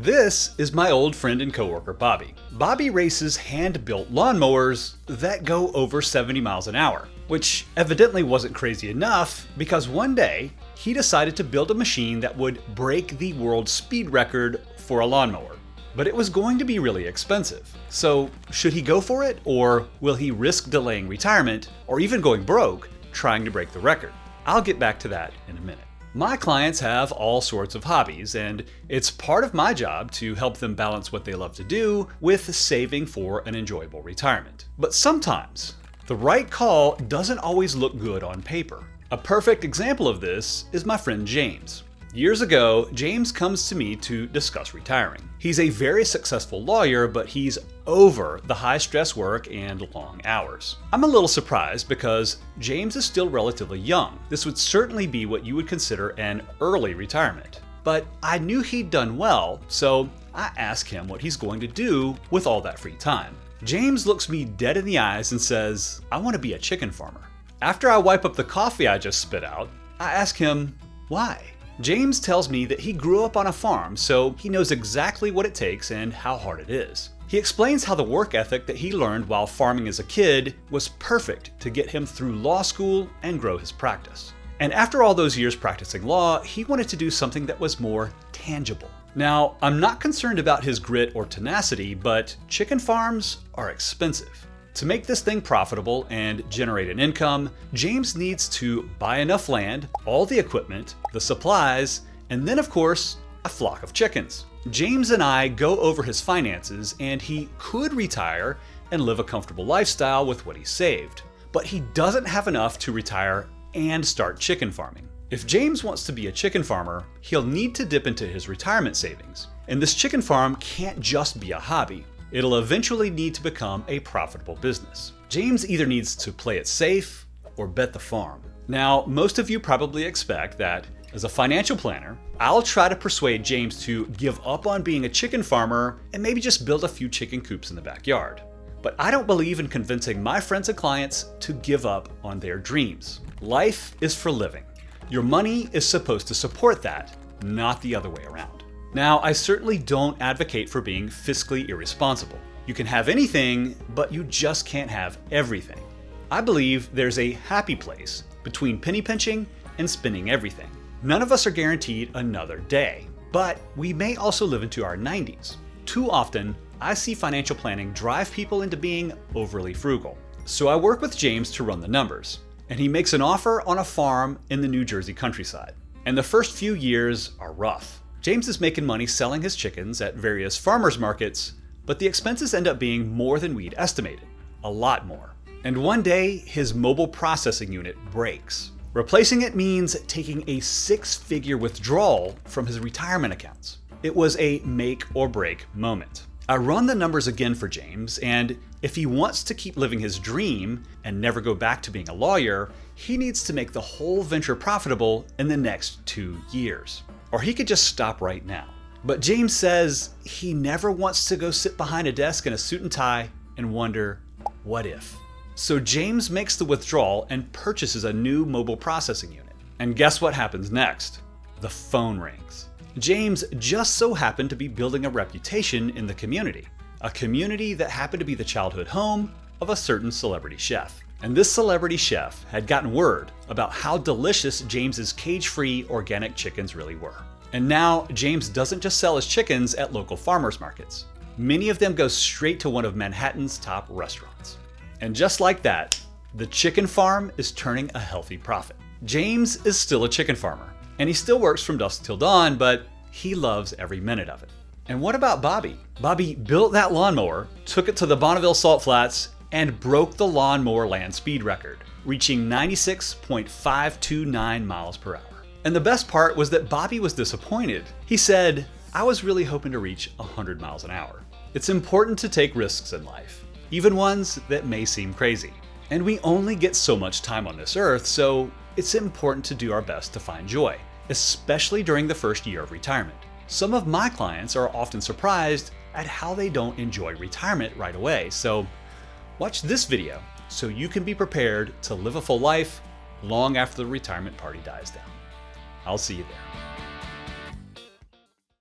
This is my old friend and coworker Bobby. Bobby races hand-built lawnmowers that go over 70 miles an hour, which evidently wasn't crazy enough because one day he decided to build a machine that would break the world speed record for a lawnmower. But it was going to be really expensive. So should he go for it, or will he risk delaying retirement or even going broke trying to break the record? I'll get back to that in a minute. My clients have all sorts of hobbies, and it's part of my job to help them balance what they love to do with saving for an enjoyable retirement. But sometimes, the right call doesn't always look good on paper. A perfect example of this is my friend James. Years ago, James comes to me to discuss retiring. He's a very successful lawyer, but he's over the high-stress work and long hours. I'm a little surprised because James is still relatively young. This would certainly be what you would consider an early retirement. But I knew he'd done well, so I asked him what he's going to do with all that free time. James looks me dead in the eyes and says, "I want to be a chicken farmer." After I wipe up the coffee I just spit out, I ask him, why? James tells me that he grew up on a farm, so he knows exactly what it takes and how hard it is. He explains how the work ethic that he learned while farming as a kid was perfect to get him through law school and grow his practice. And after all those years practicing law, he wanted to do something that was more tangible. Now, I'm not concerned about his grit or tenacity, but chicken farms are expensive. To make this thing profitable and generate an income, James needs to buy enough land, all the equipment, the supplies, and then of course, a flock of chickens. James and I go over his finances, and he could retire and live a comfortable lifestyle with what he saved. But he doesn't have enough to retire and start chicken farming. If James wants to be a chicken farmer, he'll need to dip into his retirement savings. And this chicken farm can't just be a hobby. It'll eventually need to become a profitable business. James either needs to play it safe or bet the farm. Now, most of you probably expect that as a financial planner, I'll try to persuade James to give up on being a chicken farmer and maybe just build a few chicken coops in the backyard. But I don't believe in convincing my friends and clients to give up on their dreams. Life is for living. Your money is supposed to support that, not the other way around. Now, I certainly don't advocate for being fiscally irresponsible. You can have anything, but you just can't have everything. I believe there's a happy place between penny pinching and spending everything. None of us are guaranteed another day, but we may also live into our 90s. Too often, I see financial planning drive people into being overly frugal. So I work with James to run the numbers, and he makes an offer on a farm in the New Jersey countryside. And the first few years are rough. James is making money selling his chickens at various farmers markets, but the expenses end up being more than we'd estimated. A lot more. And one day, his mobile processing unit breaks. Replacing it means taking a six-figure withdrawal from his retirement accounts. It was a make or break moment. I run the numbers again for James, and if he wants to keep living his dream and never go back to being a lawyer, he needs to make the whole venture profitable in the next 2 years. Or he could just stop right now. But James says he never wants to go sit behind a desk in a suit and tie and wonder, what if? So James makes the withdrawal and purchases a new mobile processing unit. And guess what happens next? The phone rings. James just so happened to be building a reputation in the community. A community that happened to be the childhood home of a certain celebrity chef. And this celebrity chef had gotten word about how delicious James's cage-free organic chickens really were. And now James doesn't just sell his chickens at local farmers markets. Many of them go straight to one of Manhattan's top restaurants. And just like that, the chicken farm is turning a healthy profit. James is still a chicken farmer, and he still works from dusk till dawn, but he loves every minute of it. And what about Bobby? Bobby built that lawnmower, took it to the Bonneville Salt Flats, and broke the lawnmower land speed record, reaching 96.529 miles per hour. And the best part was that Bobby was disappointed. He said, "I was really hoping to reach 100 miles an hour." It's important to take risks in life, even ones that may seem crazy. And we only get so much time on this earth, so it's important to do our best to find joy, especially during the first year of retirement. Some of my clients are often surprised at how they don't enjoy retirement right away, so watch this video so you can be prepared to live a full life long after the retirement party dies down. I'll see you there.